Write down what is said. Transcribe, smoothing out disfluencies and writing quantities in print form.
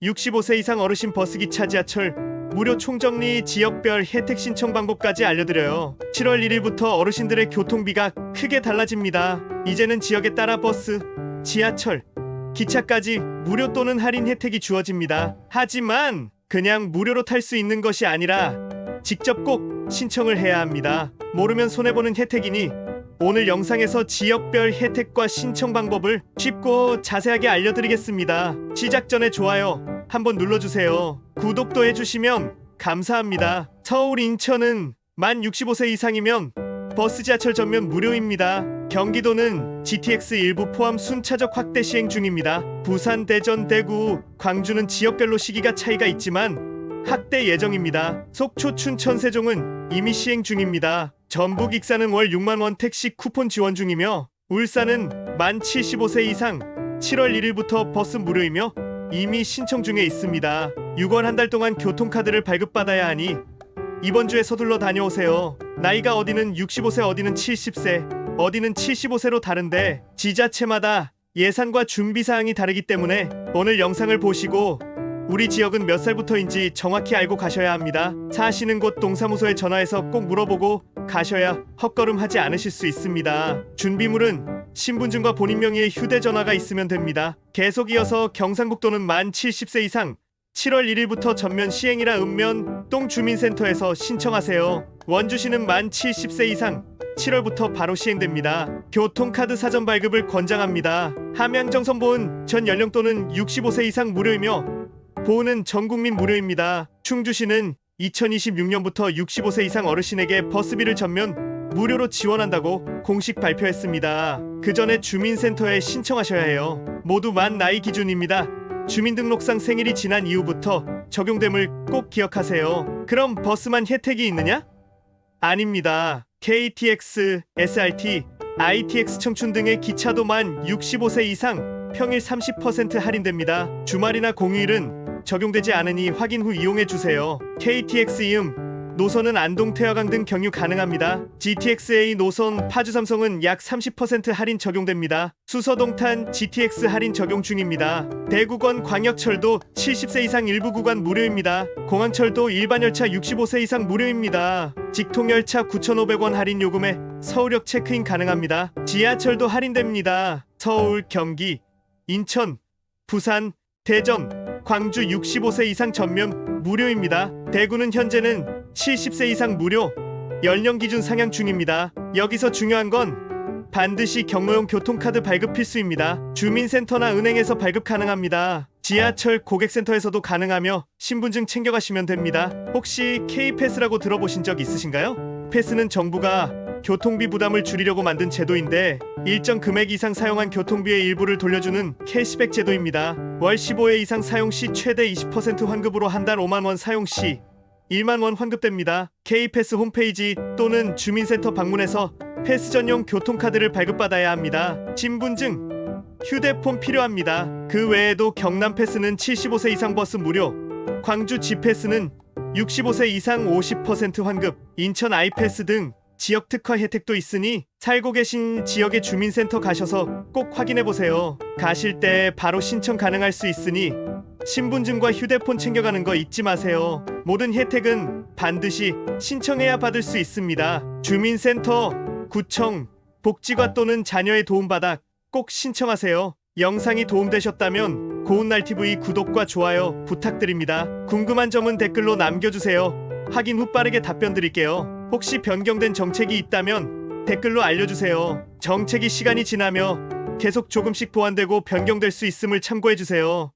65세 이상 어르신 버스기차 지하철 무료 총정리 지역별 혜택 신청 방법까지 알려드려요. 7월 1일부터 어르신들의 교통비가 크게 달라집니다. 이제는 지역에 따라 버스, 지하철, 기차까지 무료 또는 할인 혜택이 주어집니다. 하지만 그냥 무료로 탈 수 있는 것이 아니라 직접 꼭 신청을 해야 합니다. 모르면 손해보는 혜택이니 오늘 영상에서 지역별 혜택과 신청 방법을 쉽고 자세하게 알려드리겠습니다. 시작 전에 좋아요 한번 눌러주세요. 구독도 해주시면 감사합니다. 서울, 인천은 만 65세 이상이면 버스, 지하철 전면 무료입니다. 경기도는 GTX 일부 포함 순차적 확대 시행 중입니다. 부산, 대전, 대구, 광주는 지역별로 시기가 차이가 있지만 확대 예정입니다. 속초, 춘천, 세종은 이미 시행 중입니다. 전북, 익산은 월 6만원 택시 쿠폰 지원 중이며 울산은 만 75세 이상 7월 1일부터 버스 무료이며 이미 신청 중에 있습니다. 6월 한 달 동안 교통카드를 발급받아야 하니 이번 주에 서둘러 다녀오세요. 나이가 어디는 65세 어디는 70세 어디는 75세로 다른데 지자체마다 예산과 준비사항이 다르기 때문에 오늘 영상을 보시고 우리 지역은 몇 살부터인지 정확히 알고 가셔야 합니다. 사시는 곳 동사무소에 전화해서 꼭 물어보고 가셔야 헛걸음하지 않으실 수 있습니다. 준비물은 신분증과 본인 명의의 휴대전화가 있으면 됩니다. 계속 이어서 경상북도는 만 70세 이상 7월 1일부터 전면 시행이라 읍면 똥주민센터에서 신청하세요. 원주시는 만 70세 이상 7월부터 바로 시행됩니다. 교통카드 사전 발급을 권장합니다. 함양정선보은 전 연령도는 65세 이상 무료이며 보은은 전국민 무료입니다. 충주시는 2026년부터 65세 이상 어르신에게 버스비를 전면 무료로 지원한다고 공식 발표했습니다. 그 전에 주민센터에 신청하셔야 해요. 모두 만 나이 기준입니다. 주민등록상 생일이 지난 이후부터 적용됨을 꼭 기억하세요. 그럼 버스만 혜택이 있느냐? 아닙니다. KTX, SRT, ITX 청춘 등의 기차도 만 65세 이상 평일 30% 할인됩니다. 주말이나 공휴일은 적용되지 않으니 확인 후 이용해주세요. KTX 노선은 안동, 태화강 등 경유 가능합니다. GTX-A 노선 파주, 삼성은 약 30% 할인 적용됩니다. 수서동탄 GTX 할인 적용 중입니다. 대구권 광역철도 70세 이상 일부 구간 무료입니다. 공항철도 일반 열차 65세 이상 무료입니다. 직통열차 9,500원 할인 요금에 서울역 체크인 가능합니다. 지하철도 할인됩니다. 서울, 경기, 인천, 부산, 대전, 광주 65세 이상 전면 무료입니다. 대구는 현재는 70세 이상 무료, 연령 기준 상향 중입니다. 여기서 중요한 건 반드시 경로용 교통카드 발급 필수입니다. 주민센터나 은행에서 발급 가능합니다. 지하철 고객센터에서도 가능하며 신분증 챙겨가시면 됩니다. 혹시 K패스라고 들어보신 적 있으신가요? 패스는 정부가 교통비 부담을 줄이려고 만든 제도인데 일정 금액 이상 사용한 교통비의 일부를 돌려주는 캐시백 제도입니다. 월 15회 이상 사용 시 최대 20% 환급으로 한 달 5만원 사용 시 1만원 환급됩니다. K패스 홈페이지 또는 주민센터 방문해서 패스 전용 교통카드를 발급받아야 합니다. 신분증, 휴대폰 필요합니다. 그 외에도 경남 패스는 75세 이상 버스 무료, 광주 G패스는 65세 이상 50% 환급, 인천 아이패스 등 지역 특화 혜택도 있으니 살고 계신 지역의 주민센터 가셔서 꼭 확인해보세요. 가실 때 바로 신청 가능할 수 있으니 신분증과 휴대폰 챙겨가는 거 잊지 마세요. 모든 혜택은 반드시 신청해야 받을 수 있습니다. 주민센터, 구청, 복지과 또는 자녀의 도움받아 꼭 신청하세요. 영상이 도움되셨다면 고운날TV 구독과 좋아요 부탁드립니다. 궁금한 점은 댓글로 남겨주세요. 확인 후 빠르게 답변 드릴게요. 혹시 변경된 정책이 있다면 댓글로 알려주세요. 정책이 시간이 지나며 계속 조금씩 보완되고 변경될 수 있음을 참고해주세요.